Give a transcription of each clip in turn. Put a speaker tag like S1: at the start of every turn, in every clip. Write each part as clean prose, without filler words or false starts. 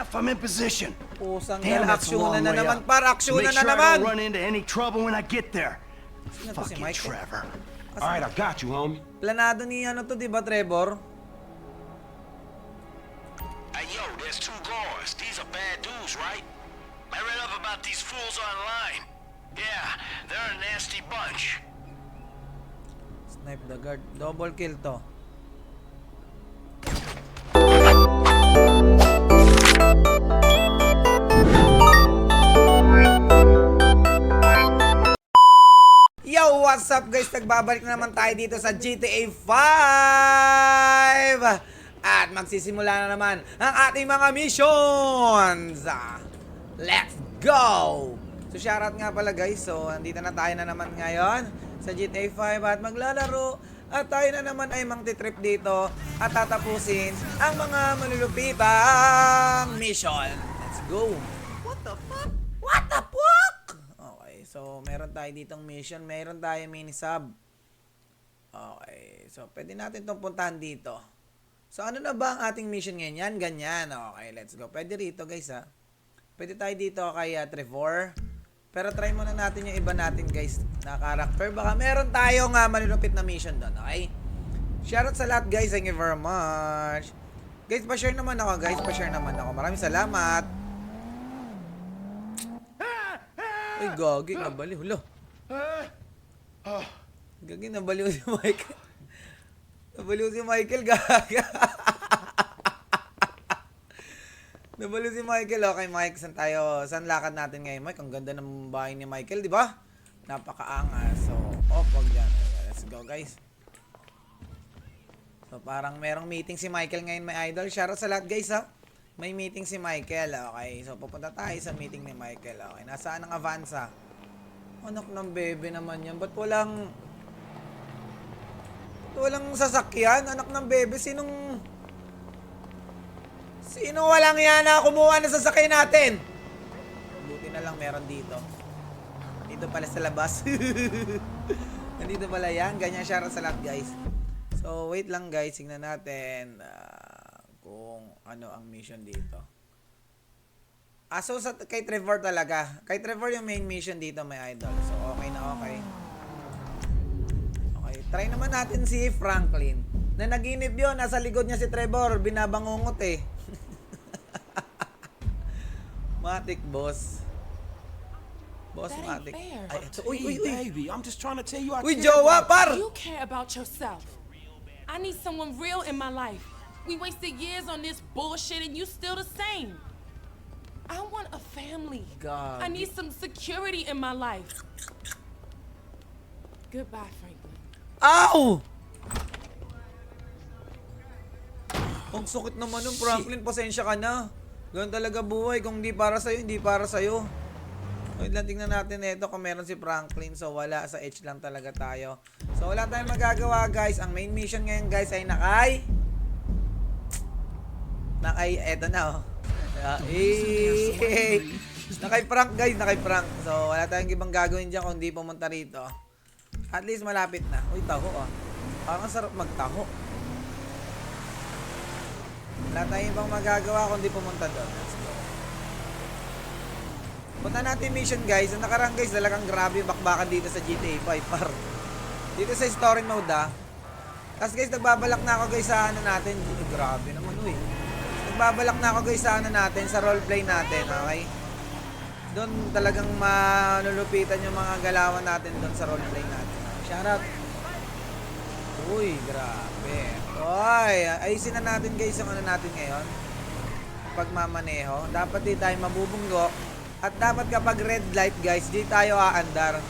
S1: Chef, I'm in position.
S2: Pusang
S1: Damn,
S2: gala,
S1: that's a long
S2: aksyonan na
S1: way
S2: naman,
S1: up.
S2: par, aksyonan
S1: Make
S2: na
S1: sure I
S2: naman.
S1: don't run into any trouble when I get there.
S2: Sino to, si
S1: Fuck you,
S2: Michael?
S1: Trevor.
S3: All right, I got you, homie.
S2: Planado ni ano to, di ba, Trevor?
S4: Hey, yo, there's two guards. These are bad dudes, right? I read up about these fools online. Yeah, they're a nasty bunch.
S2: Snipe the guard. Double kill to. Yo, what's up guys? Nagbabalik na naman tayo dito sa GTA 5 at magsisimula na naman ang ating mga missions. Let's go! So shoutout nga pala guys. So andito na tayo na naman ngayon sa GTA 5 at maglalaro. At tayo na naman ay mangtitrip dito at tatapusin ang mga malulupitang mission. Let's go! What the fuck? What the fuck? Okay, so meron tayo ditong mission. Meron tayo mini sub. Okay, so pwede natin itong puntahan dito. So ano na ba ang ating mission ngayon? Yan, ganyan. Okay, let's go. Pwede rito guys ha. Pwede tayo dito kay Trevor. Pero try muna natin yung iba natin guys na character. Baka meron tayong malulupit na mission doon. Okay? Shoutout sa lahat guys. Thank you very much. Guys, pa-share naman ako guys. Pa-share naman ako. Maraming salamat. Ay, gagi. Nabaliw. Hulo. Gagi, nabaliw si Michael. Nabaliw si Michael. Gaga. Nabaliw si Michael. Okay, Mike. Saan tayo? Saan lakad natin ngayon, Mike? Ang ganda ng bahay ni Michael, di ba? Napakaangas. So, wag dyan. Let's go, guys. So, parang merong meeting si Michael ngayon, my idol. Shoutout sa lahat, guys, ha? May meeting si Michael. Okay, so pupunta tayo sa meeting ni Michael. Okay, nasaan ang Avanza? Anak ng bebe naman yan. Ba't walang sasakyan? Anak ng bebe, Sino walang yan na kumuha ng sasakyan natin? Buti na lang meron dito. Dito pala sa labas. Nandito pala yan. Ganyan shoutout sa lahat, guys. So, wait lang, guys. Tingnan natin kung ano ang mission dito. So kay Trevor talaga. Kay Trevor yung main mission dito, my idol. So, okay na okay. Okay, try naman natin si Franklin. Na naginip yun, nasa likod niya si Trevor. Binabangungot eh. Matik, boss. Boss Matik. Ay, ito. Uy.
S3: Baby, I'm just trying to tell you I
S2: Uy,
S3: care
S2: jowa,
S3: about
S2: par!
S5: You care about yourself. I need someone real in my life. We wasted years on this bullshit and you still the same. I want a family.
S2: God.
S5: I need some security in my life. Goodbye, Franklin.
S2: Ow! Ang sakit naman nun, Franklin. Pasensya ka na. Ganun talaga buhay. Kung hindi para sa'yo, hindi para sa'yo. Wait lang, tingnan natin ito kung meron si Franklin. So, wala. Sa H lang talaga tayo. So, wala tayong magagawa, guys. Ang main mission ngayon, guys, ay eto na, oh. Nakay Frank, guys. Nakay Frank. So, wala tayong ibang gagawin dyan kung hindi pumunta rito. At least malapit na. Uy, taho, ah. Parang sarap magtaho. Wala tayong ibang magagawa kung hindi pumunta doon. Let's go. Punta natin mission, guys. Ang nakarang, guys, talagang grabe yung bakbakan dito sa GTA 5, par. Dito sa story mode, ah. Tapos, guys, nagbabalak na ako, guys, sa ano natin. Grabe naman, uy. Nagbabalak na ako, guys, sa ano natin, sa roleplay natin, okay? Doon talagang malulupitan yung mga galawan natin doon sa roleplay natin. Shoutout. Uy, grabe. Uy, ayusin na natin, guys, yung ano natin ngayon. Pagmamaneho. Dapat di tayo mabubunggo. At dapat kapag red light, guys, di tayo aandar.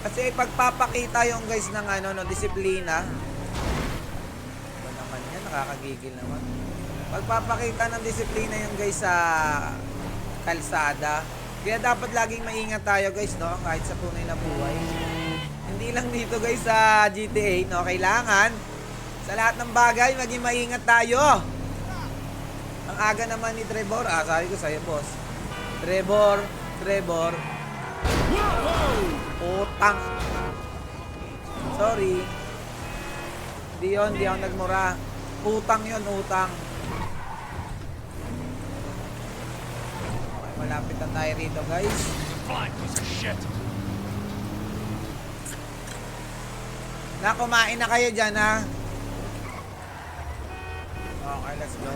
S2: Kasi pagpapakita yung guys ng ano, no, disiplina. Ano naman yan, nakakagigil naman. Pagpapakita ng disiplina yung guys sa kalsada. Kaya dapat laging maingat tayo, guys, no, kahit sa tunay na buhay. Hindi lang dito, guys, sa GTA, no, kailangan sa lahat ng bagay maging maingat tayo. Ang aga naman ni Trevor, sabi ko sa'yo, boss. Trevor. Utang. Sorry. Di ako nagmura. Utang yun, utang. Malapit na tayo rito, guys.
S3: Flying piece of shit.
S2: Kumain na kayo dyan, ha? Okay, let's go.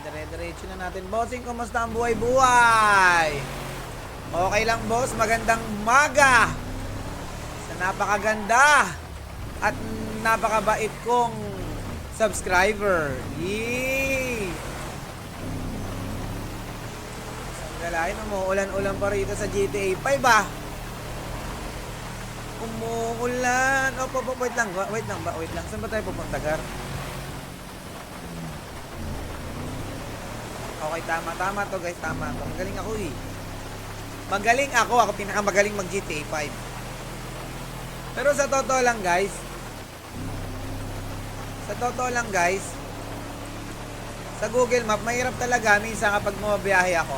S2: Dire-diretso na natin. Bossing, kumusta ang buhay-buhay? Okay lang, boss. Magandang umaga. Sa napakaganda at napakabait kong subscriber. Yee! Galain, umuulan-ulan pa rito sa GTA 5 ah. Umuulan. Wait lang. Saan ba tayo pupunta, Gar? Okay, tama to guys, tama to. Magaling ako eh. Ako pinakamagaling mag GTA 5. Pero sa totoo lang guys, sa Google Map, mahirap talaga minsan kapag bumabiyahe ako.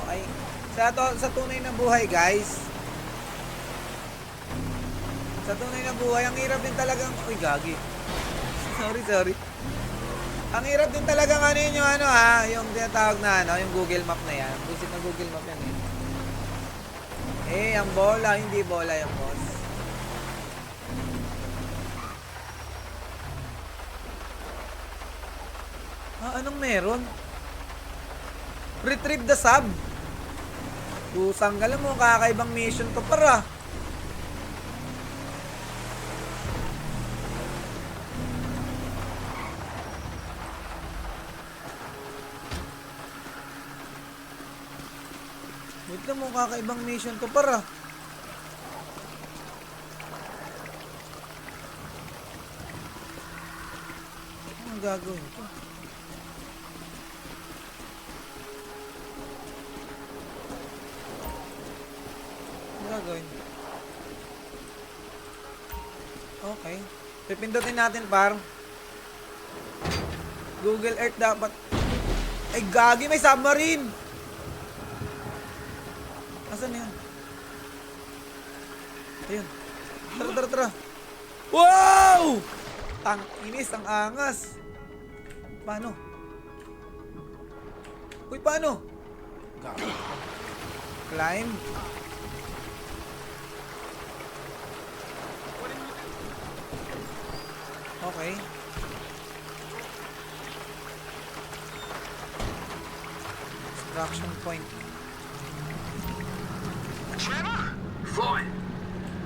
S2: Okay. Sa tunay na buhay, guys. Sa tunay na buhay, ang hirap din talagang... Uy, gagi. Sorry. Ang hirap din talagang yung tinatawag na yung Google Map na yan. Visit na Google Map yan eh. Ang bola, hindi bola yung boss. Anong meron? Retrieve the sub. Pusang galam mo, kakaibang mission to para. Wait lang mo, kakaibang mission to para. Anong gagawin ko? Gagawin. Okay. Pipindutin natin, par. Google Earth dapat. Ay, gagi, may submarine. Asan yan? Ayun. Tara. Wow! Inis, ang angas. Paano? Uy, paano? Climb. Okay. Extraction point.
S4: Trevor? Floyd,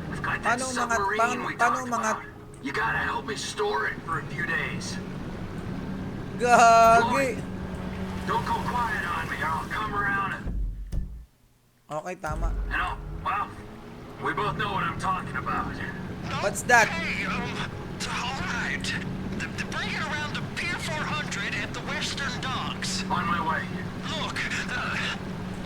S4: we've got that
S2: Paano
S4: submarine we talked
S2: umangat?
S4: about. You gotta help me store it for a few days.
S2: Gagi.
S4: Don't go quiet on me or I'll come around and
S2: Okay, tama.
S4: well, we both know what I'm talking about.
S2: What's that?
S4: Okay, all right. Bring it around to Pier 400 at the Western Docks. On my way. Look,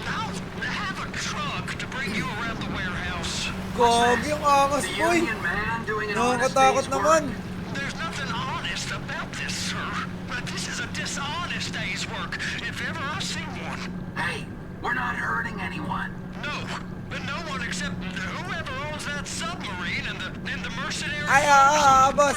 S4: I'll have a truck to bring you around the warehouse.
S2: Gagi, ang angas,
S4: The
S2: boy.
S4: union man doing an honest
S2: Nakakatakot
S4: day's
S2: naman.
S4: work. There's nothing honest about this, sir. But this is a dishonest day's work, if ever I've seen one. Hey, we're not hurting anyone. No, but no one except whoever owns that submarine and the mercenary.
S2: Ay, boss.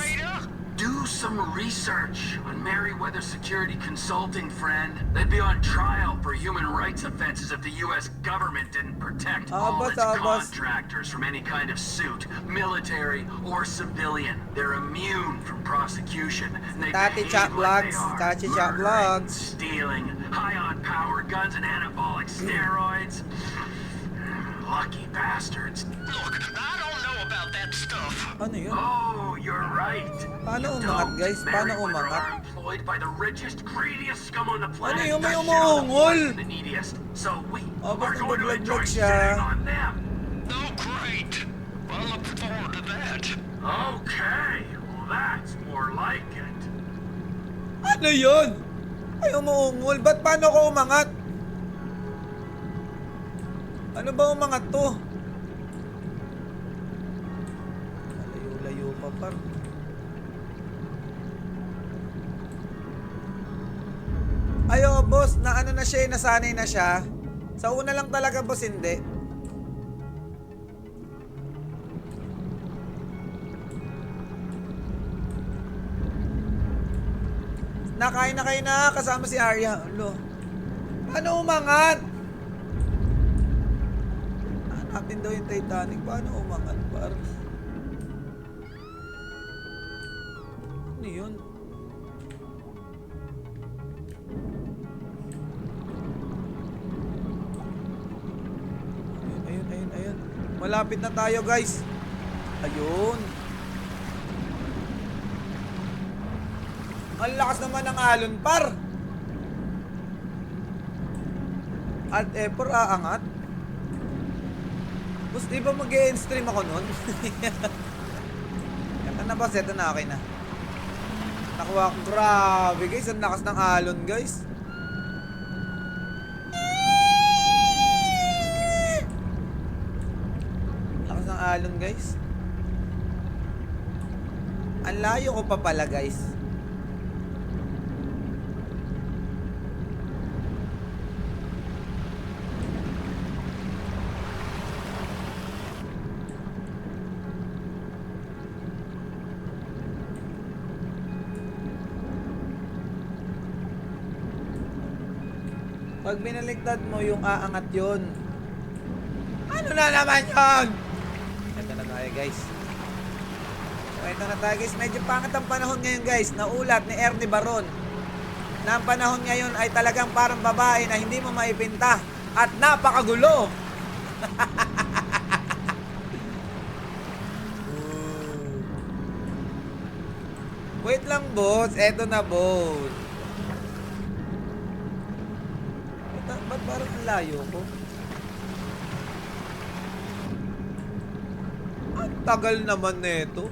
S4: Do some research on Merryweather Security Consulting, friend. They'd be on trial for human rights offenses if the U.S. government didn't protect all its contractors from any kind of suit, military or civilian. They're immune from prosecution. And they
S2: Tati
S4: behave
S2: chat
S4: like they
S2: vlogs,
S4: are.
S2: Tati chat
S4: Murdering,
S2: vlogs.
S4: stealing, high on power guns and anabolic steroids. Lucky bastards. Look, I don't know about that stuff.
S2: Ano yun?
S4: Oh, you're right.
S2: Paano
S4: You
S2: umangat,
S4: don't.
S2: guys? Paano
S4: Merryweather
S2: umangat?
S4: are employed by the richest, greediest scum on the planet.
S2: Ano yun? May
S4: to shit on the
S2: umuungol.
S4: poorest and the neediest. So we
S2: Oh,
S4: are
S2: basta
S4: going to enjoy
S2: naglag-lag siya.
S4: shitting on them. Oh, great. I look forward to that. Okay, well that's more like it.
S2: Ano yun? Ay, umuungol. Ba't paano ko umangat? Ano ba umangat to? Layo-layo pa par. Ayo, boss, na ano na siya, nasanay na siya. Sa una lang talaga, boss, hindi. Nakain na kayo na kasama si Arya. Lo. Paano umangat? Hanapin daw yung Titanic. Paano umangat, par? Ano yun? Ayun. Malapit na tayo, guys. Ayun. Ang lakas naman ng alon, par. Alt F4, aangat. Boss, di ba mag-e-stream ako nun? Ito na, boss. Ito na, okay na. Nakuha ko. Grabe, guys. Ang lakas ng alon, guys. Lakas ng alon, guys. Ang layo ko pa pala, guys. Pag binaligtad mo yung aangat yun. Ano na naman yun? Ito na tayo, guys. So, ito na tayo, guys. Medyo pangit ang panahon ngayon, guys. Naulat ni Ernie Baron na ang panahon ngayon ay talagang parang babae na hindi mo maipinta at napakagulo. Wait lang, boss. Ito na, boss. Ba't parang ang layo ko? Ang tagal naman nito.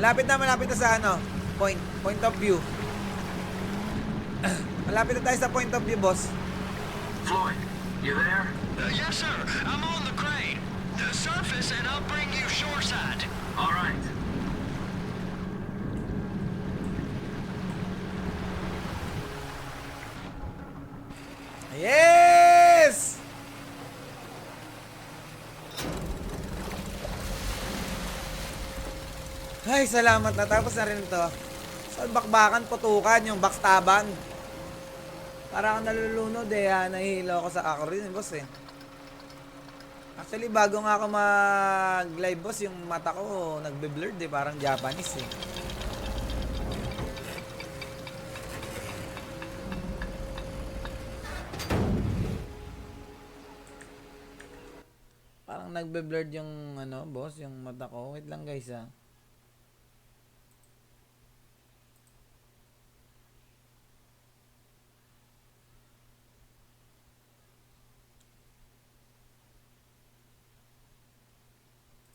S2: Malapit na sa ano? Point of view. Malapit na tayo sa point of view, boss.
S4: Floyd, you there?
S6: Yes, sir. I'm on the crane. The surface, and I'll bring you shoreside.
S4: All right.
S2: Yes! Ay, salamat na. Tapos na rin ito. So, bakbakan, putukan, yung backstaban. Para akong nalulunod eh. Nahihilo ako sa rin, boss eh. Actually, bago nga ako mag-live, boss, yung mata ko nagbe-blurred eh. Parang Japanese eh. Parang nagbe-blurred yung ano, boss, yung mata ko. Wait lang, guys, ah.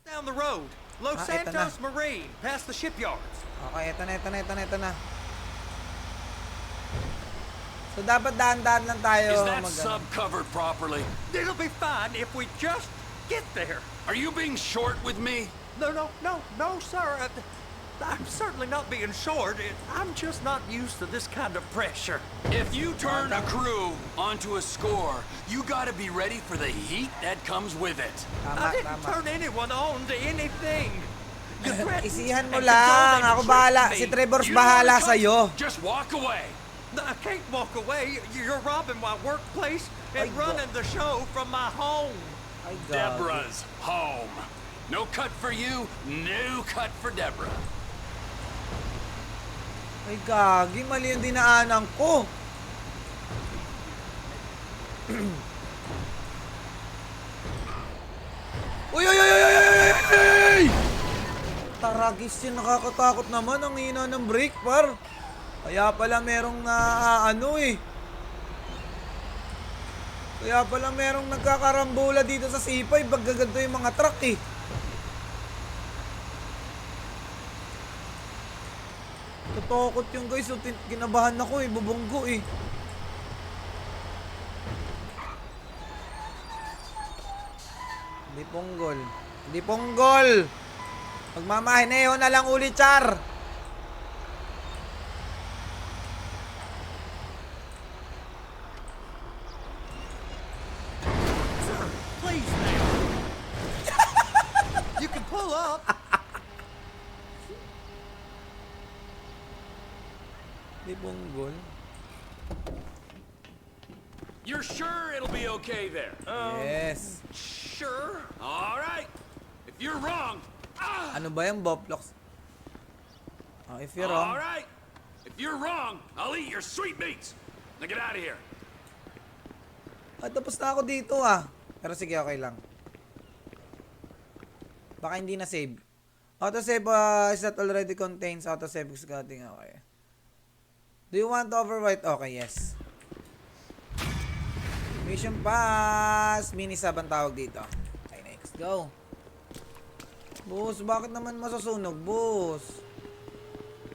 S7: Down the road, Los
S2: eto
S7: Santos
S2: na.
S7: Marine, past the shipyards.
S2: Okay, ito na. So, dapat daan-daan lang tayo
S3: Is that
S2: mag-
S3: sub covered properly?
S7: It'll be fine if we just get there.
S3: Are you being short with me?
S7: No, sir. I'm certainly not being short. I'm just not used to this kind of pressure.
S3: If you turn a crew onto a score, you gotta be ready for the heat that comes with it.
S2: Tama,
S7: I didn't
S2: tama.
S7: turn anyone on to anything. You threatened
S2: Isihan mo
S7: and
S2: lang.
S7: controlled
S2: Ako
S7: and
S2: bahala.
S7: tricked
S2: Si
S7: me.
S2: Trevor's
S3: You don't wanna
S2: bahala
S3: cook?
S2: sa'yo.
S3: Just walk away.
S7: No, I can't walk away. You're robbing my workplace and
S2: Ay,
S7: running the show from my home.
S2: Ay, God.
S3: Deborah's home. No cut for you, no cut for Deborah.
S2: Ay, gagi. Mali yung dinaanan ko. Uy! Taragis yun. Nakakatakot naman. Ang hina ng brake, par. Kaya pala merong Kaya pala merong nagkakarambola dito sa C5 pag gaganto yung mga truck eh. Tatakot yung guys. So, kinabahan ako eh. Bubunggo eh. Hindi ponggol. Magmamahineo na lang ulit, Char.
S7: pull up.
S2: Di bunggol.
S3: You're sure it'll be okay there?
S2: Yes.
S3: Sure. All right. If you're wrong,
S2: Ano ba yung Boplox? Oh, if you're
S3: all
S2: wrong.
S3: right. If you're wrong, I'll eat your sweetmeats. Now get out of here.
S2: Ah, tapos na ako dito ah. Pero sige, okay lang. Baka hindi na save. Autosave is that already contains autosave scouting. Okay. Do you want to overwrite? Okay, yes. Mission pass. Mini sub ang tawag dito. Okay, next. Go. Boss, bakit naman masusunog, boss?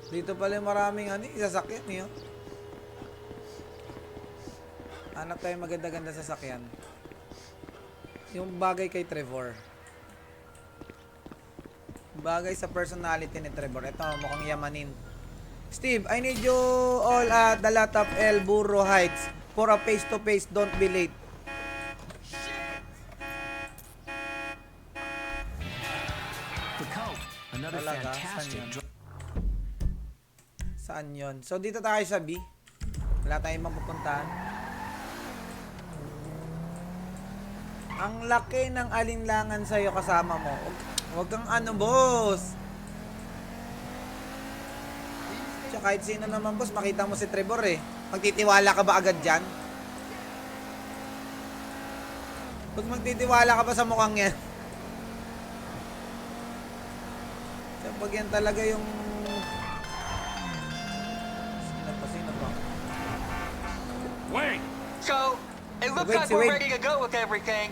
S2: Dito pala maraming sasakyan niyo. Hanap tayo maganda-ganda sasakyan. Yung bagay kay Trevor. Bagay sa personality ni Trevor. Ito, mukhang yamanin. Steve, I need you all at the lot of El Burro Heights for a face-to-face. Don't be late.
S8: The Cult, another
S2: Talaga?
S8: fantastic
S2: Saan yun? So, dito tayo sa B. Wala tayong mapupuntahan. Ang laki ng alinlangan sa'yo kasama mo. Huwag kang boss. Tsaka kahit sino naman, boss, makita mo si Trevor eh. Magtitiwala ka ba agad dyan? Pag magtitiwala ka ba sa mukhang yan? Kapag yan talaga yung... Sino pa?
S3: Wait.
S6: So, it looks
S2: Wait,
S6: like
S2: si
S6: we're
S2: Wade.
S6: ready to go with everything.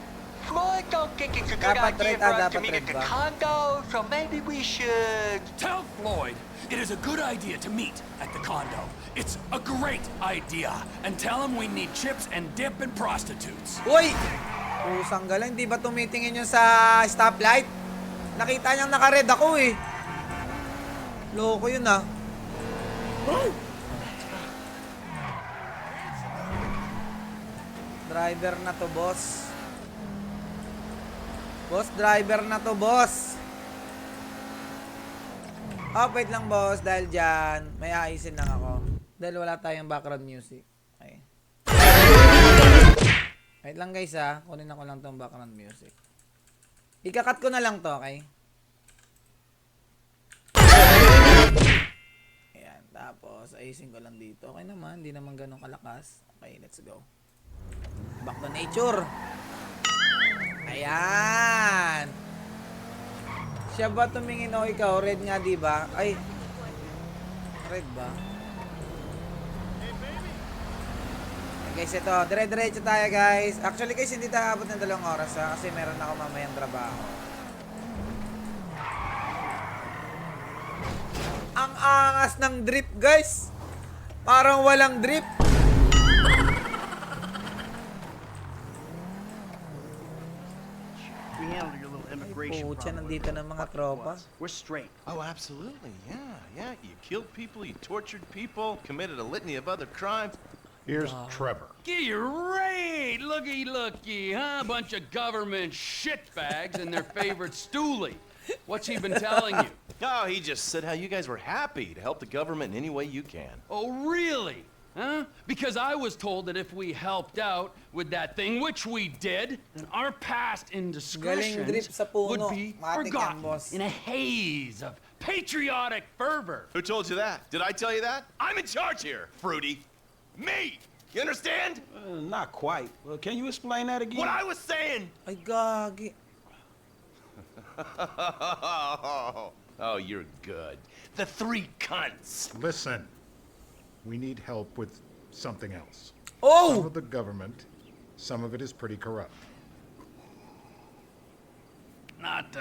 S6: Floyd don't think it's a good
S2: Dapat
S6: idea
S2: red,
S6: for us to
S2: dapat
S6: meet
S2: red
S6: at the
S2: ba?
S6: condo, so maybe we should...
S3: Tell Floyd it is a good idea to meet at the condo. It's a great idea. And tell him we need chips and dip and prostitutes.
S2: Uy! Pusang galang, di ba tumitingin yun sa stoplight? Nakita niyang naka-red ako eh. Loko yun ah. Driver na to, boss. Boss, driver na to, boss. Oh, wait lang, boss. Dahil dyan, may aisin lang ako. Dahil wala tayong background music. Okay. Wait lang, guys, ha. Kunin ako lang tong background music. Ikakat ko na lang to, okay? Ayan. Tapos, ayusin ko lang dito. Okay naman. Hindi naman ganun kalakas. Okay, let's go. Back to nature. Ayan. Siya ba tumingin o ikaw? Red nga, di ba? Ay. Red ba? Guys, ito. Dire-diretso tayo, guys. Actually, guys, hindi tayo abot ng 2 oras, ha? Kasi meron ako mamayang trabaho. Ang angas ng drip, guys. Parang walang drip.
S1: We handled your little immigration
S2: Pucha,
S1: problem.
S2: nandito ng mga tropa.
S1: We're straight.
S9: Oh, absolutely. Yeah. You killed people, you tortured people, committed a litany of other crimes.
S10: Here's Trevor.
S3: Great! Looky, huh? Bunch of government shitbags and their favorite stoolie. What's he been telling you?
S9: Oh, he just said how you guys were happy to help the government in any way you can.
S3: Oh, really? Huh? Because I was told that if we helped out with that thing, which we did, then our past indiscretions
S2: drip sa puno.
S3: would be
S2: Matik yan,
S3: forgotten
S2: boss.
S3: in a haze of patriotic fervor.
S9: Who told you that? Did I tell you that? I'm in charge here, Fruity. Me! You understand?
S1: Not quite. Well, can you explain that again?
S9: What I was saying!
S2: Ay, gagi.
S9: Oh, you're good. The 3 cunts.
S10: Listen, we need help with something else. Some
S2: Oh!
S10: of the government, some of it is pretty corrupt.
S3: Not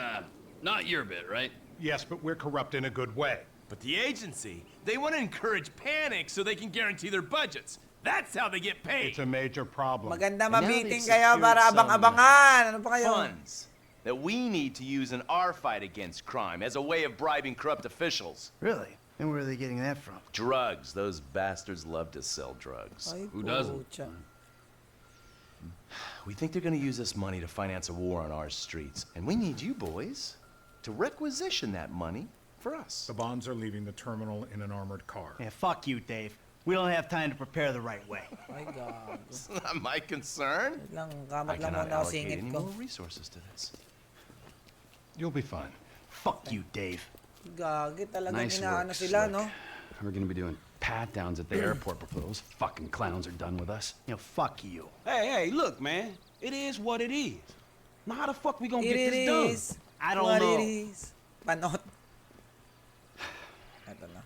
S3: your bit, right?
S10: Yes, but we're corrupt in a good way.
S9: But the agency, they want to encourage panic so they can guarantee their budgets. That's how they get paid.
S10: It's a major problem.
S2: Maganda
S9: now
S2: ma-meeting
S9: they've
S2: kayo para
S9: secured some
S2: abang-abangan. Ano pa kayo?
S9: Funds that we need to use in our fight against crime as a way of bribing corrupt officials.
S1: Really? And where are they getting that from?
S9: Drugs. Those bastards love to sell drugs.
S2: Ay,
S3: Who doesn't?
S2: pucha.
S9: We think they're going to use this money to finance a war on our streets. And we need you boys to requisition that money for us.
S10: The bonds are leaving the terminal in an armored car.
S1: Yeah, fuck you, Dave. We don't have time to prepare the right way.
S2: My God.
S9: It's not my concern.
S2: Wait lang,
S9: I
S2: kamat lang
S9: cannot
S2: muna ako
S9: allocate
S2: singit
S9: any
S2: ko.
S9: more resources to this.
S10: You'll be fine.
S1: Fuck you, Dave.
S2: Gagi talaga
S11: Nice
S2: inaano
S11: work,
S2: sila,
S11: Slick.
S2: no?
S11: We're gonna be doing pat-downs at the airport before those fucking clowns are done with us.
S1: You know, fuck you.
S12: Hey, look, man. It is what it is. Now, how the fuck we gonna
S2: It
S12: get this done?
S2: is
S1: I don't
S2: what
S1: know.
S2: it is. Panot. Eto na.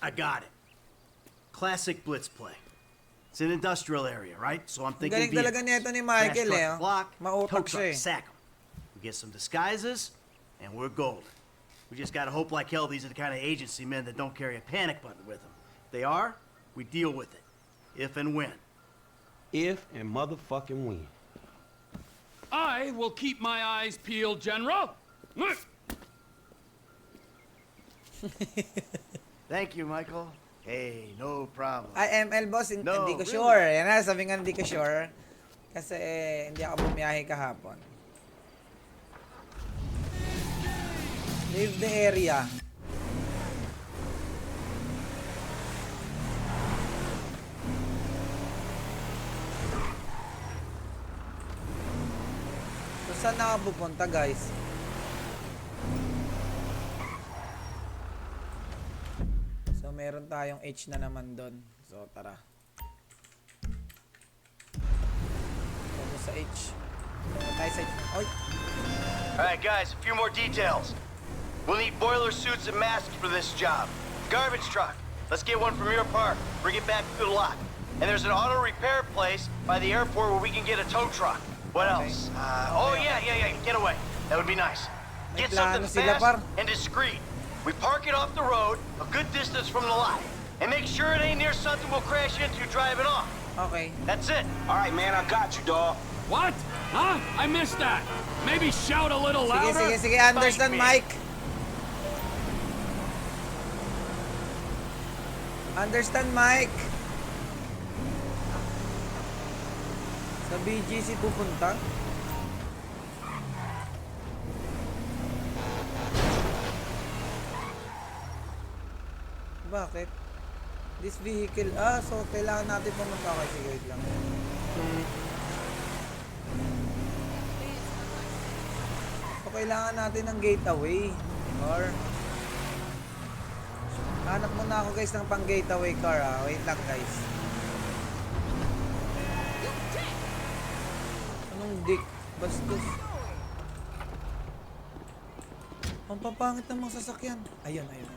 S1: I got it. Classic blitz play. It's an industrial area, right? So I'm thinking
S2: Galing talaga
S1: vehicles.
S2: nito ni Michael,
S1: Fast
S2: eh,
S1: truck
S2: oh.
S1: block,
S2: Mautak
S1: tow
S2: siya, eh.
S1: truck, sack 'em. We get some disguises, and we're golden. We just gotta hope like hell these are the kind of agency men that don't carry a panic button with them. If they are, we deal with it. If and when.
S12: If and motherfucking when.
S3: I will keep my eyes peeled, General.
S1: Thank you, Michael. Hey, no problem.
S2: IML boss,
S1: No,
S2: hindi ko
S1: really?
S2: sure. Yan na, sabi nga hindi ko sure. Kasi hindi ako bumiyahe kahapon. Leave the area. So, saan na ako pupunta, guys? So, meron tayong H na naman doon. So, tara. So, sa H. So, tayo sa H. Oy!
S13: Alright guys, a few more details. We'll need boiler suits and masks for this job. Garbage truck. Let's get one from your park. Bring it back to the lot. And there's an auto repair place by the airport where we can get a tow truck. What else? Yeah, get away. That would be nice.
S2: May
S13: Get something
S2: plano sila,
S13: fast
S2: par.
S13: and discreet. We park it off the road, a good distance from the lot. And make sure it ain't near something we'll crash into driving off.
S2: Okay.
S13: That's it.
S12: All right, man, I got you, dawg.
S3: What? Huh? I missed that. Maybe shout a little louder.
S2: Sige, understand, Mike. Understand, Mike. Sa BGC pupunta? Bakit? This vehicle, so kailangan natin pumunta. Okay, sige, wait lang. So, kailangan natin ng gateway. Or, hanap muna ako guys ng pang gateway car, ha. Wait lang, guys. Anong dick? Bastos. Ang papangit ng mga sasakyan. Ayun. Ito.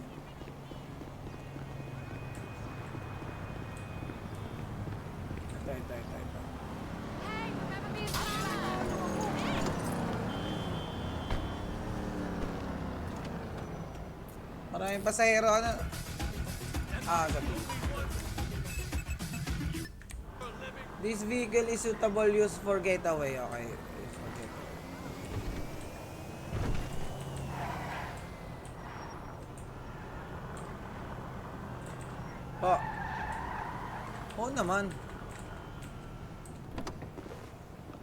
S2: Maraming pasahero, ano? Sabi. This vehicle is suitable use for getaway. Okay. Use for getaway. Oo naman.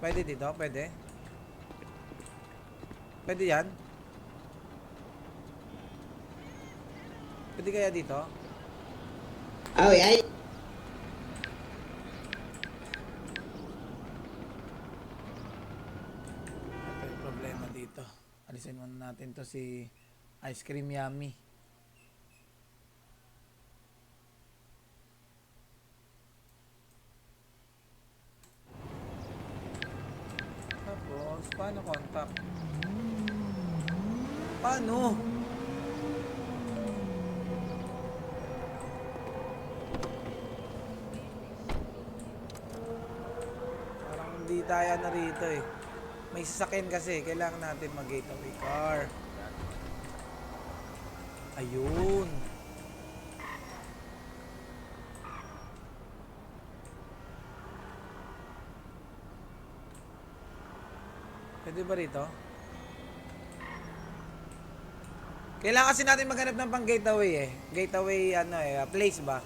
S2: Pwede dito? Pwede? Pwede yan? Pwede kaya dito?
S14: Oh, yeah.
S2: Ito yung problema dito. Alisin muna natin to si Ice Cream Yummy. Tapos, paano contact? Paano? Parang hindi tayo na rito eh. May sasakyan kasi, kailangan natin mag-gateway car. Ayun. Pwede ba rito? Kailangan kasi natin maghanap ng pang gateway eh. Gateway place ba?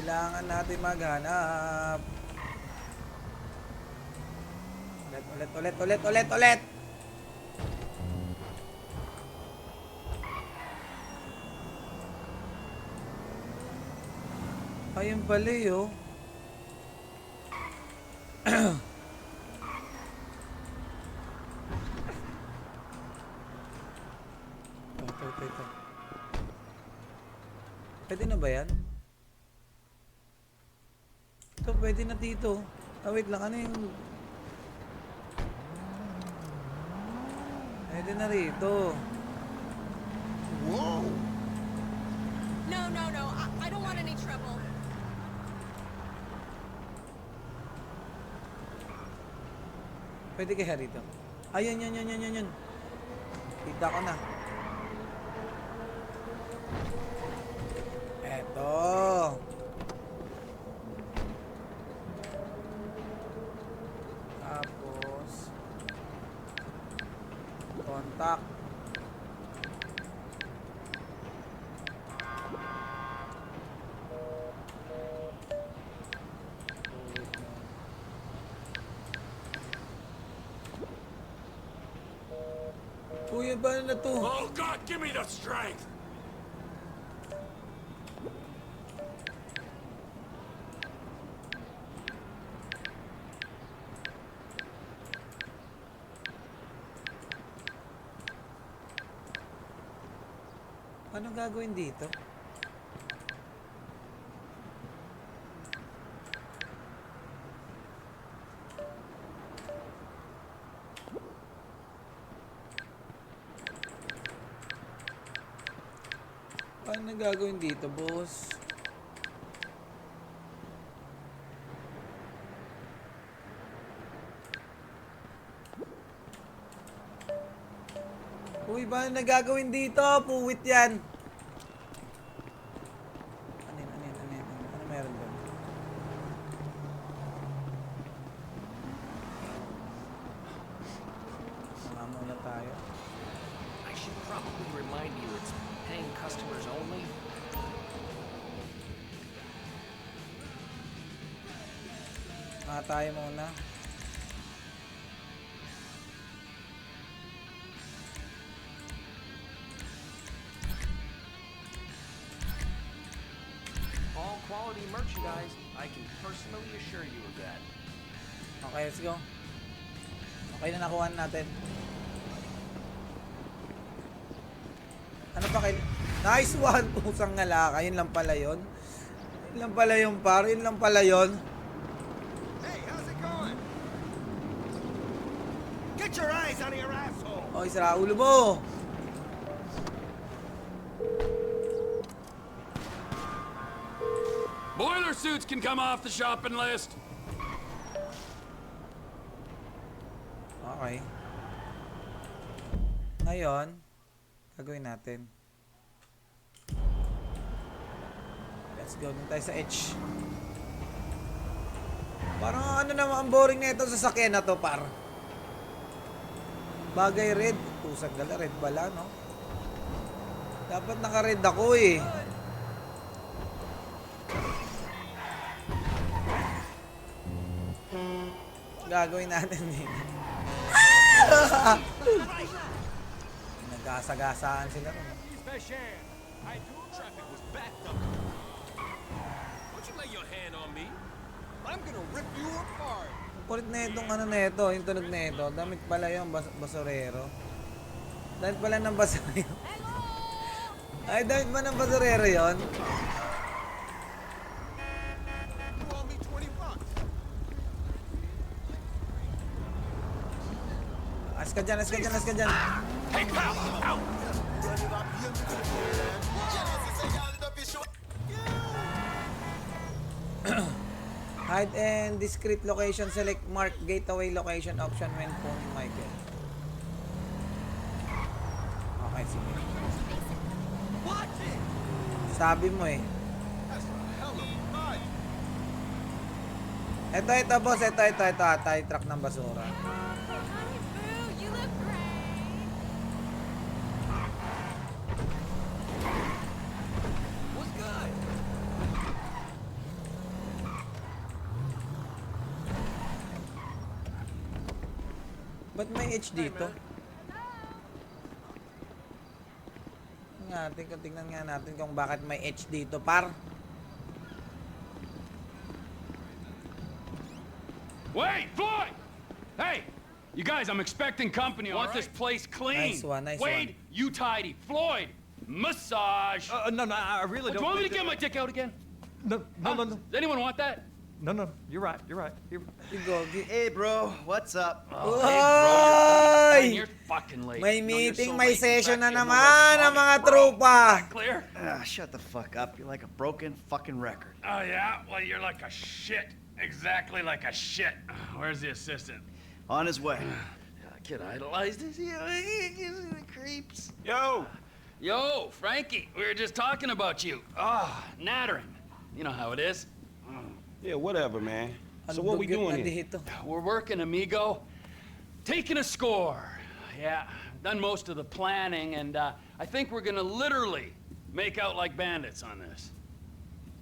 S2: Kailangan natin maghanap. Ulit. Ayun pala oh. Ito. Pwede na ba yan? Ito, pwede na dito. Ah, wait lang. Ano yung... Pwede na rito.
S6: Whoa! No. I don't want any trouble.
S2: Pwede kaya rito. Ayun, yun. Kita ko na. Eto. Tapos contact. Kuya, ba na to?
S3: Oh God, give me the strength!
S2: Anong gagawin dito? Paano gagawin dito, boss? Uy, paano na gagawin dito? Puwit yan. Ano meron doon? Muna tayo.
S8: I should probably remind you it's paying customers only.
S2: Tayo muna.
S8: All quality merchandise. I can personally assure you of that.
S2: Okay, let's go. Okay na nakuha natin. Ano pa kayo? Nice one! Pusang ngalaka. Yun lang pala yun. Yun lang pala yung par. Yun lang pala yun.
S9: Hey, how's it going? Get your eyes out of your asshole!
S2: O, isara ulo mo!
S3: Boiler suits can come off the shopping list.
S2: Okay. Ngayon, gagawin natin. Let's go. Dun tayo sa H. Parang ano naman ang boring na ito sa sakyan na to, par. Bagay red. Pusag gala, red bala, no? Dapat naka-red ako eh. Gagawin natin din. Nagkasagasaan sila ron.
S9: Traffic was backed up. Don't you lay your hand on me? I'm gonna rip you apart.
S2: Kulit na itong ano na ito, yung tunog na ito. Damit pala yung basurero. Damit pala ng basurero. Ay, damit ba ng basurero yun? As ka dyan.
S3: Hey, pal! Out!
S2: Hide and discrete location. Select mark gateway location option when phoning Michael. Okay, sige. Sabi mo eh. Ito, boss. Ito. Tayo truck ng basura. Ba't may H dito? Tingnan nga natin kung bakit may H dito, par.
S11: Wait, Floyd! Hey! You guys, I'm expecting company. I want this place clean.
S2: Nice one, nice
S11: Wade, you tidy. Floyd, massage.
S7: No, I really
S11: Do
S7: don't.
S11: you want me to get my dick out again?
S7: No.
S11: Does anyone want that?
S7: No, you're right.
S2: You go.
S1: Hey, bro, what's up?
S11: Oh, hey, bro, you're fucking late.
S2: May
S11: No, you're
S2: meeting,
S11: so
S2: may
S11: late.
S2: session na
S11: Back to your
S2: naman ang
S11: comic,
S2: mga
S11: bro.
S2: tropa.
S11: Clear?
S1: Shut the fuck up. You're like a broken fucking record.
S11: Oh, yeah? Well, you're like a shit. Exactly like a shit. Where's the assistant?
S1: On his way.
S11: I can idolize this. The creeps.
S12: Yo,
S11: Frankie, we were just talking about you. Nattering. You know how it is.
S12: Yeah, whatever, man. So what we doing here?
S11: We're working, amigo. Taking a score. Yeah, done most of the planning, and I think we're gonna literally make out like bandits on this.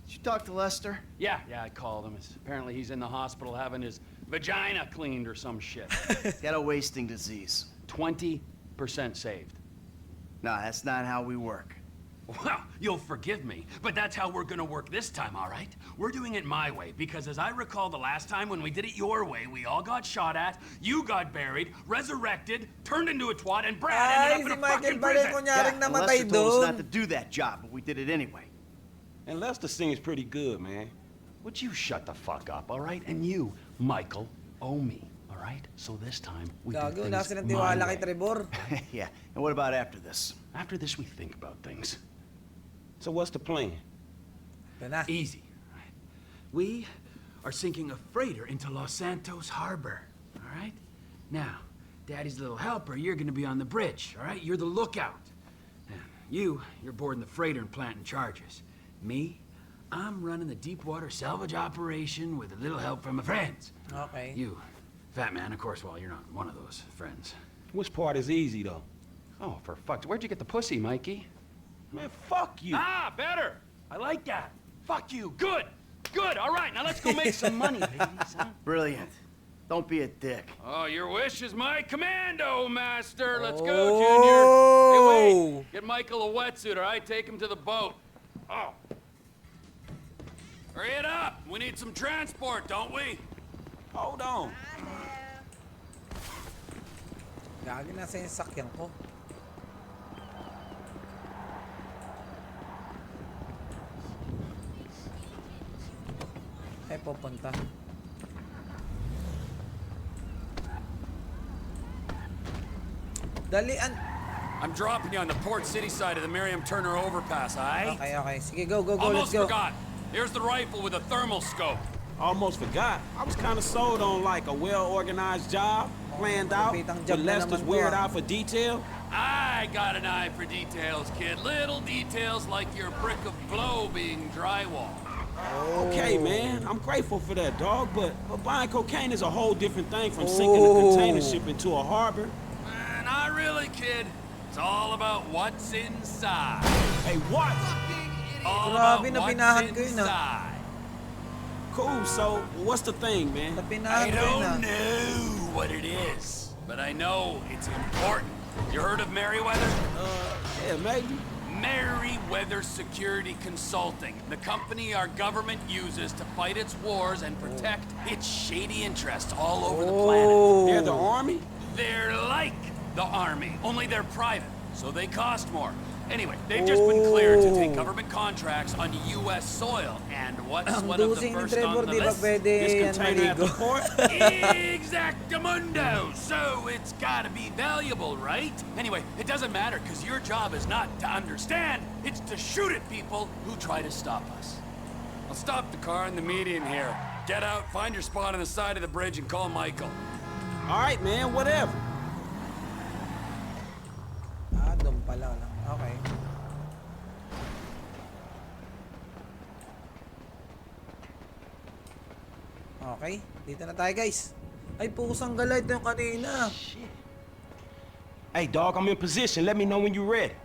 S1: Did you talk to Lester?
S11: Yeah, I called him. Apparently he's in the hospital having his vagina cleaned or some shit.
S1: He's got a wasting disease.
S11: 20% saved.
S1: No, that's not how we work.
S3: Well, you'll forgive me, but that's how we're gonna work this time, all right? We're doing it my way, because as I recall the last time when we did it your way, we all got shot at, you got buried, resurrected, turned into a twat, and Brad ended up in a fucking prison.
S1: Yeah, Lester told us not to do that job, but we did it anyway.
S12: And Lester sings pretty good, man.
S11: Would you shut the fuck up, all right? And you, Michael, owe me, all right? So this time, we do
S2: Gago,
S11: things
S2: nasa ng
S11: my
S2: tiwala
S11: way.
S2: kay Trevor.
S1: Yeah, and what about after this?
S11: After this, we think about things.
S12: So what's the plan?
S3: Easy. We are sinking a freighter into Los Santos Harbor, all right? Now, Daddy's little helper, you're gonna be on the bridge, all right? You're the lookout. Now, you're boarding the freighter and planting charges. Me, I'm running the deep water salvage operation with a little help from my friends.
S2: Okay.
S3: You, fat man, of course, well, you're not one of those friends.
S12: Which part is easy, though?
S11: Oh, for fuck's... Where'd you get the pussy, Mikey?
S12: Man, fuck you.
S3: Ah, better. I like that. Fuck you. Good. Good. All right, now let's go make some money, ladies. Huh?
S1: Brilliant. Don't be a dick.
S3: Oh, your wish is my commando, master. Let's go,
S2: Oh.
S3: Junior. Hey, wait. Get Michael a wetsuit, all right? Take him to the boat. Oh. Hurry it up. We need some transport, don't we?
S12: Hold on.
S2: Gagi, nasa yung sakyan ko. Ay, pupunta. Dalian.
S3: I'm dropping you on the Port City side of the Miriam Turner overpass, aye?
S2: Okay. Sige, go, let's
S3: Almost
S2: go.
S3: forgot. Here's the rifle with a thermal scope.
S12: Almost forgot. I was kind of sold on like a well-organized job, planned out, with Lester's weird eye for detail.
S3: I got an eye for details, kid. Little details like your brick of blow being drywall.
S12: Okay, man, I'm grateful for that, dog, but buying cocaine is a whole different thing from sinking a container ship into a harbor.
S3: Not really, kid. It's all about what's inside.
S12: Hey, what?
S3: All
S2: Grabe,
S3: about
S2: napinahan
S3: what's
S2: ko yun, ah.
S3: inside.
S12: Cool, so what's the thing, man?
S3: I don't know what it is, but I know it's important. You heard of Merryweather?
S12: Yeah, maybe.
S3: Merryweather Security Consulting, the company our government uses to fight its wars and protect its shady interests all over the planet.
S12: They're the army?
S3: They're like the army, only they're private, so they cost more. Anyway, they've just been cleared to take government contracts on U.S. soil, and what's one of the first on the list?
S12: This container at the port?
S3: Exactamundo! So it's gotta be valuable, right? Anyway, it doesn't matter, because your job is not to understand, it's to shoot at people who try to stop us. I'll stop the car in the median here. Get out, find your spot on the side of the bridge, and call Michael.
S12: All right, man, whatever.
S2: Doon pala lang. Okay. Okay, dito na tayo, guys. Ay, pusang gala, ito yung kanina.
S12: Hey, dog, I'm in position. Let me know when you're ready.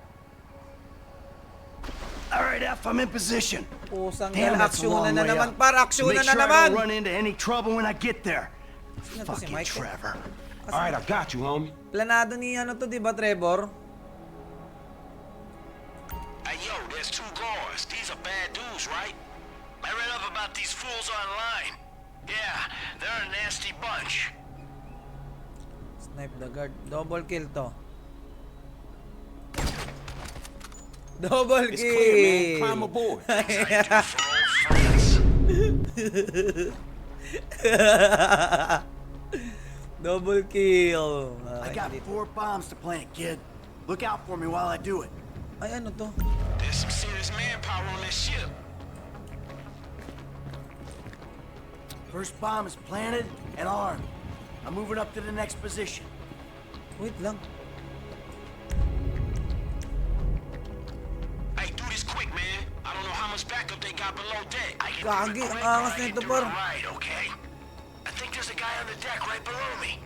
S1: All right, F, I'm in position.
S2: Pusang
S1: Damn,
S2: gala,
S1: that's a
S2: aksyonan
S1: long
S2: na
S1: way
S2: naman,
S1: up.
S2: par, aksyonan
S1: Make
S2: na
S1: sure I
S2: naman.
S1: don't run into any trouble when I get there.
S2: Sino to si
S1: Fucking
S2: Michael?
S1: Trevor.
S12: Alright, I got you, homie.
S2: Planado ni ano to, di ba, Trevor?
S6: Hey, yo, there's 2 guards. These are bad dudes, right? I read up about these fools online. Yeah, they're a nasty bunch.
S2: Snipe the guard. Double kill to. Double
S12: It's
S2: kill!
S12: clear, man. Climb aboard.
S2: Double kill.
S1: I got 4 bombs to plant, kid. Look out for me while I do it.
S2: Ay, ano to?
S6: There's some serious manpower on this ship.
S1: First bomb is planted and armed. I'm moving up to the next position.
S2: Wait lang.
S6: Hey, do this quick, man. I don't know how much backup they got below deck. I can
S2: Gagi, ang angas na ito, par.
S6: Right, okay? I think there's a guy on the deck right below me.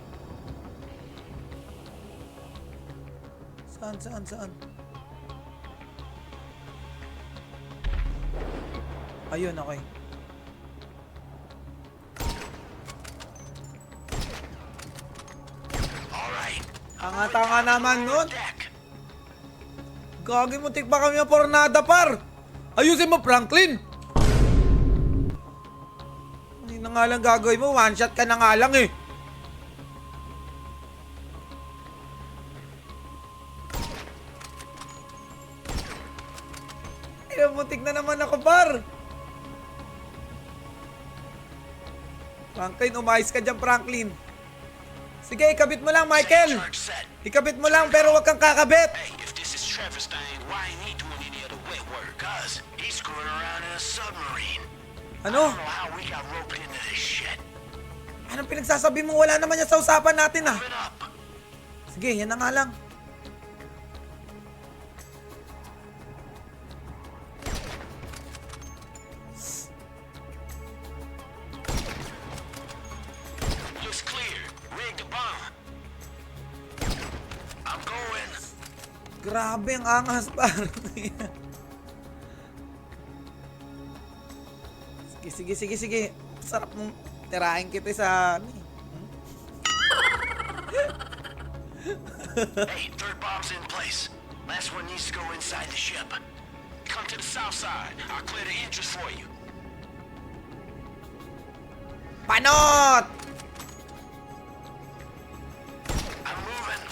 S2: Saan? Ayun, okay. Tanga-tanga naman nun. Gagi mo, tik pa kami ng pornada, par. Ayusin mo, Franklin. Hindi na nga lang gagawin mo. One shot ka na nga lang eh. Ay, mutik na naman ako, par. Franklin, umayos ka dyan, Franklin. Sige, ikabit mo lang, Michael. Ikabit mo lang, pero wag kang kakabit.
S6: Hey, if this is Trevor's thing, why ain't he doing any of the wet work? Cause he's screwing around in a submarine.
S2: Ano?
S6: I don't know how we got roped into this shit.
S2: Anong pinagsasabi mo? Wala naman yan sa usapan natin ah. Sige, yan na nga lang.
S6: Looks clear. Rig the bomb. I'm going.
S2: Grabe ang angas pa. Sige. Sarap mong tirahin kita sa ano eh.
S6: Hey, 3rd bomb's in place. Last one needs to go inside the ship. Come to the south side. I'll clear the entrance for you.
S2: Panot!
S6: I'm moving.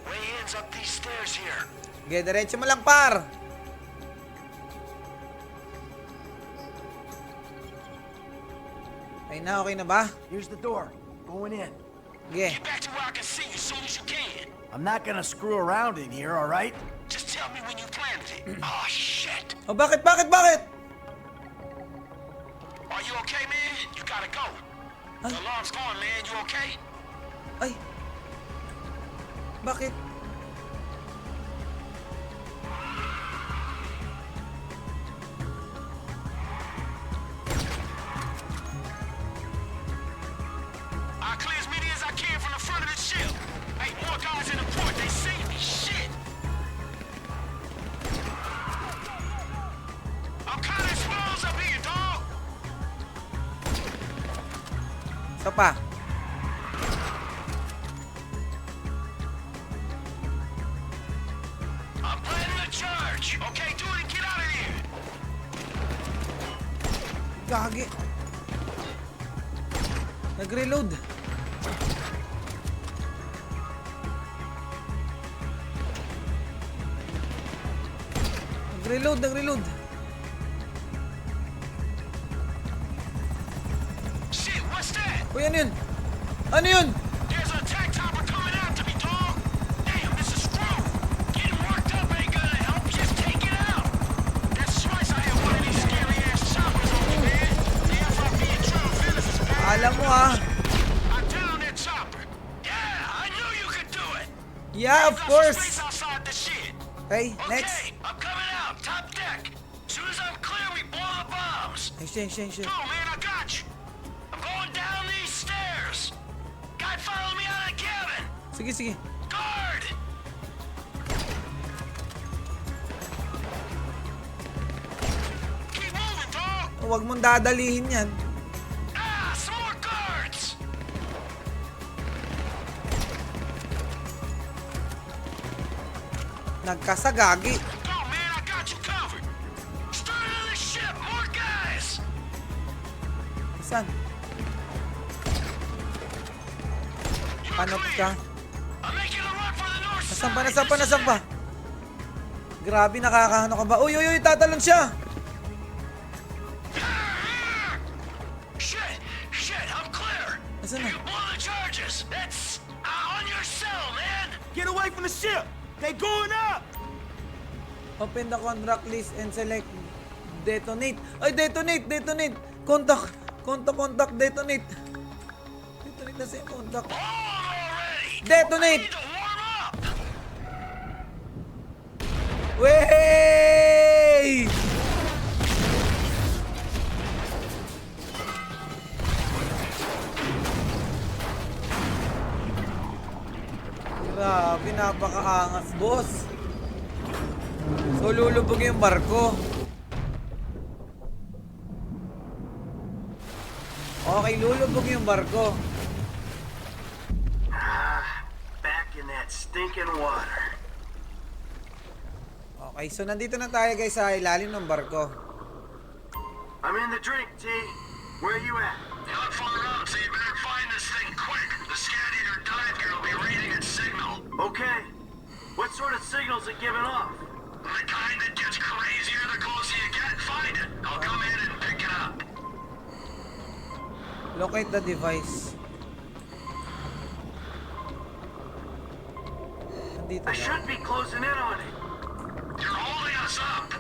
S6: Way ends up these stairs here.
S2: Sige, diretso mo lang, par. Okay na ba?
S1: Here's the door. Going in.
S2: Sige.
S6: Get back to where I can see you as soon as you can.
S1: I'm not gonna screw around in here, all right?
S6: Just tell me when you planted it. Oh, shit.
S2: Oh, bakit?
S6: Are you okay, man? You gotta go. The alarm's gone, man. You okay?
S2: Ay. Bakit?
S6: I'll clear as many as I can from the front of the ship. Hey, more guys in the port. They see me. Shit. I'm kind of exposed up here, dog.
S2: Isa pa.
S6: I'm planning a charge. Okay, do it and get out of here.
S2: Gagi. Nag-reload. Nag-reload.
S6: Shit, what's that?
S2: Uy, ano yun? Ano yun?
S6: There's an attack chopper coming after me, dog. Damn, this is screwed. Getting worked up ain't gonna help. Just take it out. That's twice I had one of these scary ass choppers on me, man. The FIB and True Phillips is bad.
S2: Alam mo ah.
S6: I downed that chopper. Yeah, I knew you could do it.
S2: Yeah, of course.
S6: Space outside the shit.
S2: Okay, next.
S6: Okay, I'm coming out. Top deck. Soon as I'm clear, we blow the bombs.
S2: Shit.
S6: Go, man, I got you. I'm going down these stairs. Guy follow me out of the cabin.
S2: Sige.
S6: Guard! Keep moving, dog.
S2: Huwag mong dadalihin yan.
S6: Ah, some more guards.
S2: Nagkasagagi.
S6: Go, man, I got you covered. Start another ship, more guys.
S2: Saan? Panot ka.
S6: I'm making a run for the north side.
S2: Nasan pa? Grabe, nakakahano ka ba? Uy, tatalon siya!
S6: Shit, I'm clear.
S2: Nasaan na?
S6: You blow the charges. That's on your cell, man.
S9: Get away from the ship! They going up!
S2: Open the contract list and select detonate. Ay, detonate! Contact, detonate. Detonate na siya, contact. Detonate! Wey! Grabe, napakaangas, boss. So, lulubog yung barko. Okay, lulubog yung barko.
S13: Back in that stinking water.
S2: Okay, so nandito na tayo guys sa ilalim ng barko.
S13: I'm in the drink, T. Where you at?
S4: Not far out, so you better find this thing quick. The scat eater dive gear will be reading its signal.
S13: Okay. What sort of signal's it giving off?
S4: The kind that gets crazier the closer you get. Find it. I'll come in and pick it up.
S2: Locate the device. Nandito
S13: I should be closing in on it.
S4: You're holding us up.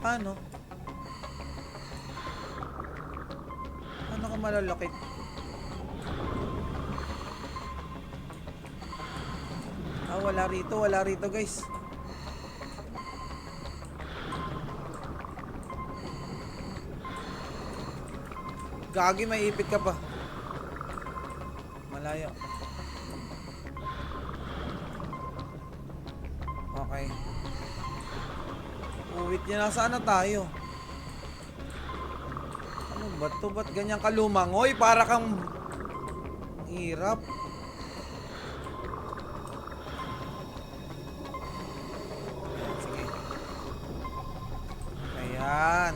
S2: Paano? Paano ka malalakit? Wala rito guys. Gagi, may ipit ka pa. Malayo. Okay. Uwit niya, nasaan na tayo? Ano ba to? Ba't ganyan kalumangoy? Para kang hirap. Sige. Ayan.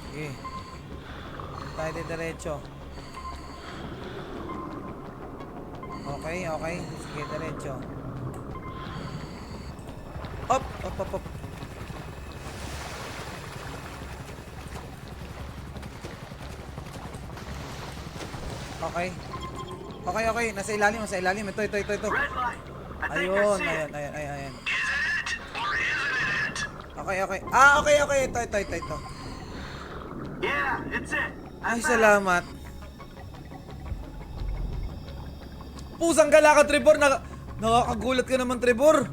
S2: Sige. Tayo diretso. Okay. Sige, diretso. Up. Okay. Nasa ilalim. Ito.
S13: Red light. I think I
S2: Ayun.
S13: see it.
S2: Okay. Okay. Ito.
S13: Yeah, it's it.
S2: Ay, salamat. Pusang gala ka, Trevor. Nakakagulat ka naman, Trevor.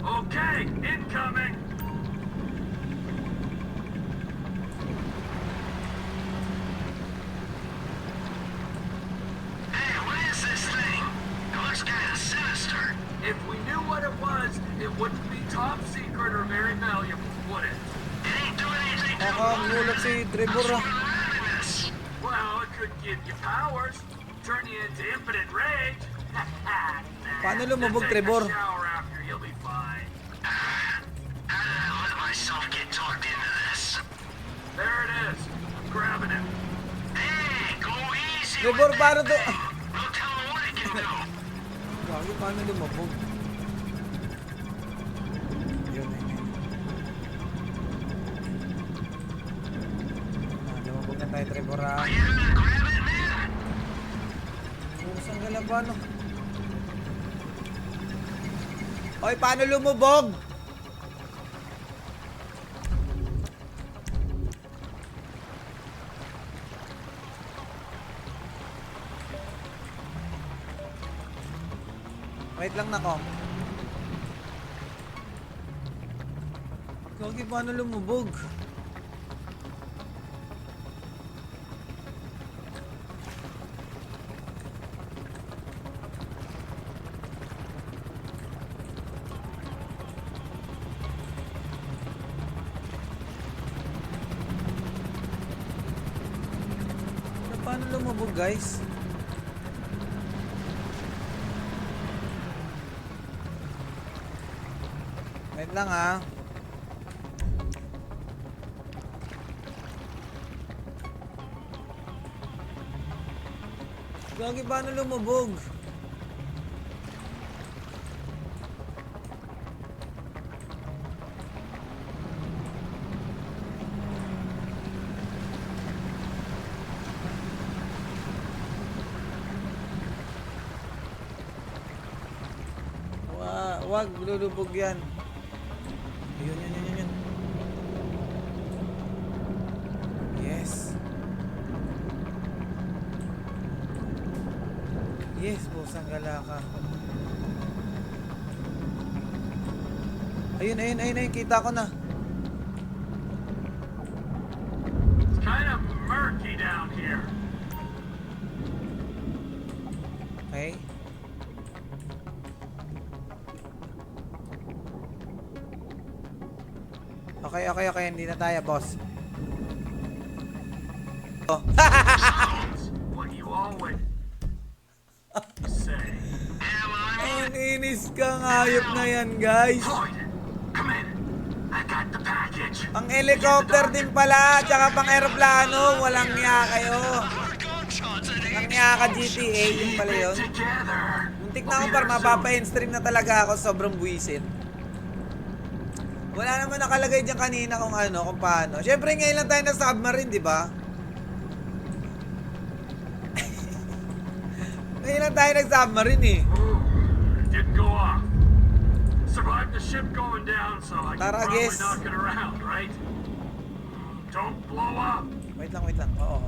S13: Okay, incoming.
S4: Hey, what is this thing? It looks kind of sinister.
S13: If we knew what it was, it wouldn't be top secret or very valuable, would it?
S4: It ain't doing anything to
S2: Nakakagulat si Trevor.
S13: Well, it could give you powers, turn you into infinite rage.
S2: Paano lumubog,
S13: Just take
S2: Trevor?
S13: a shower after, you'll be fine.
S4: How did I let myself get talked into this?
S13: There it is. I'm grabbing it.
S4: Hey, go easy
S2: Trevor,
S4: with
S2: paano
S4: that
S2: to?
S4: thing. We'll tell them what it can do.
S2: Gagi, paano lumabog? Yun. Lumabog na tayo, Trevor, ha?
S4: Are you gonna grab it, man?
S2: Pusang gala, paano? Oy, paano lumubog? Wait lang na ko. Gagi, paano lumubog? Paano lumubog, guys? Wait lang, ha. Gagi, paano lumubog? Wag, lulubog yan. Yun. Yes. Yes, boss, ang gala ka. Ayun, kita ko na.
S4: It's kind of murky down here.
S2: Okay. Okay, hindi na tayo, boss. Oh.
S4: What you always say.
S2: Ang inis ka, hayop na yan, guys.
S4: Come in. I got the package.
S2: Ang helicopter din pala, tsaka pang aeroplano. Walang niya kayo. Walang niya ka GTA, yun pala yun. Muntik na ako par, mapapa-in-stream na talaga ako, sobrang buwisit. Wala naman nakalagay dyan kanina kung ano, kung paano. Siyempre ngayon lang tayo na submarine, di ba? Ngayon lang tayo nag-submarine eh.
S4: Didn't go off. Survived the ship going down, so I can
S2: Tara,
S4: probably
S2: guess.
S4: knock it around, right? Don't blow up.
S2: Wait lang. Oo.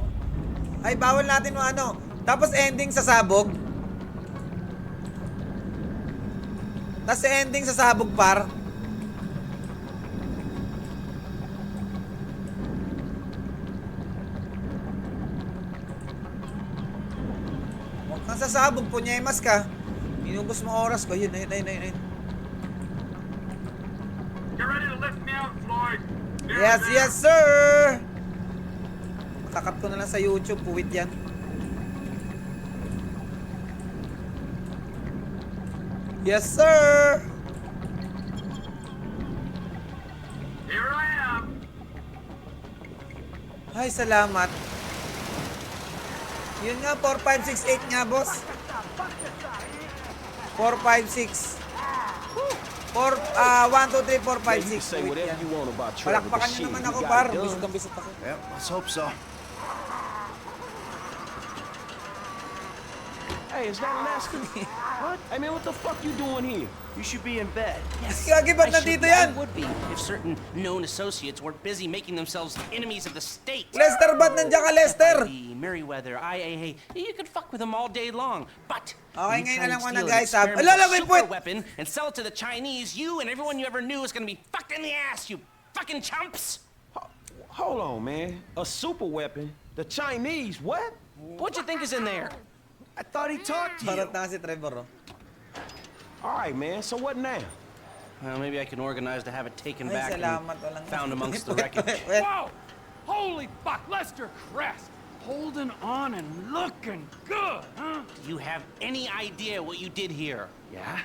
S2: Ay, bawal natin mo ano. Tapos ending sa sabog. Tapos ending sa sabog, par. Huwag kang sasabog, punyemas ka. Inubos mo oras ko. Yun.
S4: Get ready to lift me out, Floyd.
S2: Yes, sir! Takat ko na lang sa YouTube, puwit yan. Yes, sir!
S4: Here I am.
S2: Ay, salamat. Yun nga, 4568 nga, boss. 456. 1, 2, 3, 4, 5, 6. Palakpakan nyo naman ako, par. Bisot ako.
S1: Yep, let's hope so.
S12: Hey, is that Alaska? What? I mean, what the fuck you doing here?
S13: You should be in bed.
S2: Gagi, ba't nandito yan?
S8: I would be if certain known associates weren't busy making themselves enemies of the state.
S2: Lester, ba't nandiyan ka, Lester?
S8: The Merryweather, hey, you could fuck with them all day long, but
S2: Okay,
S8: you
S2: ngayon
S8: try
S2: alam
S8: and
S2: ko na,
S8: steal an
S2: guys.
S8: experimental
S2: Wait,
S8: super weapon and sell it to the Chinese, you and everyone you ever knew is gonna be fucked in the ass, you fucking chumps!
S12: Hold on, man. A super weapon? The Chinese? What?
S8: What you think is in there?
S13: I thought he talked to you.
S2: Parot na si Trevor, oh.
S12: All right, man. So what now?
S8: Well, maybe I can organize to have it taken
S2: Ay,
S8: back
S2: salamat,
S8: and
S2: walang-
S8: found amongst the wreckage.
S11: Whoa! Holy fuck, Lester Crest! Holding on and looking good, huh?
S8: Do you have any idea what you did here?
S11: Yeah?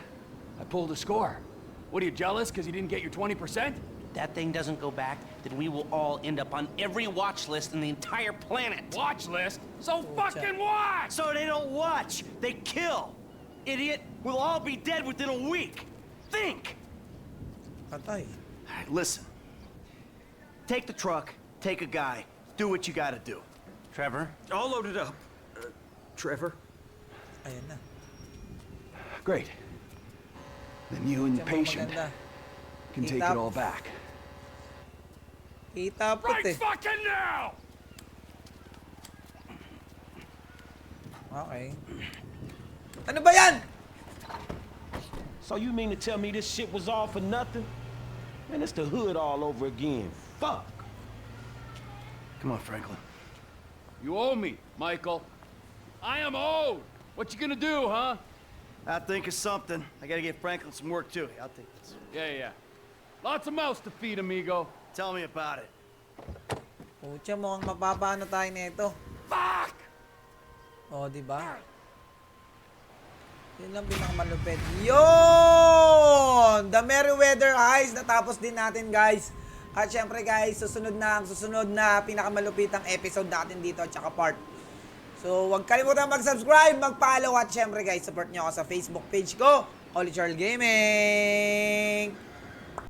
S11: I pulled a score. What, are you jealous because you didn't get your 20%?
S8: That thing doesn't go back, then we will all end up on every watch list in the entire planet.
S11: Watch list? So fucking what?
S13: So they don't watch, they kill. Idiot, we'll all be dead within a week. Think.
S2: Patay.
S1: All right, listen. Take the truck, take a guy, do what you gotta do.
S8: Trevor?
S7: All loaded up. Trevor?
S2: Ayan na.
S3: Great. Then you and the
S2: Siya mo
S3: patient
S2: maganda.
S3: can take it all back.
S2: Kita put
S11: Right
S2: eh.
S11: fucking now!
S2: Okay. Ano ba yan?
S12: So you mean to tell me this shit was all for nothing? Man, it's the hood all over again. Fuck.
S1: Come on, Franklin.
S11: You owe me, Michael. I am owed. What you gonna do, huh?
S1: I'll think of something. I gotta get Franklin some work too. I'll take this.
S11: Yeah. Lots of mouths to feed, amigo.
S1: Tell me about it.
S2: Pucha, mukhang mapapaano tayo nito.
S11: Fuck!
S2: O, diba? Yun lang pinakamalupit. Yun! The Merryweather Heist. Natapos din natin, guys. At syempre, guys, susunod na pinakamalupitang episode natin dito at saka part. So, huwag kalimutan mag-subscribe, mag-follow at syempre, guys, support nyo ako sa Facebook page ko, Holy Charles Gaming.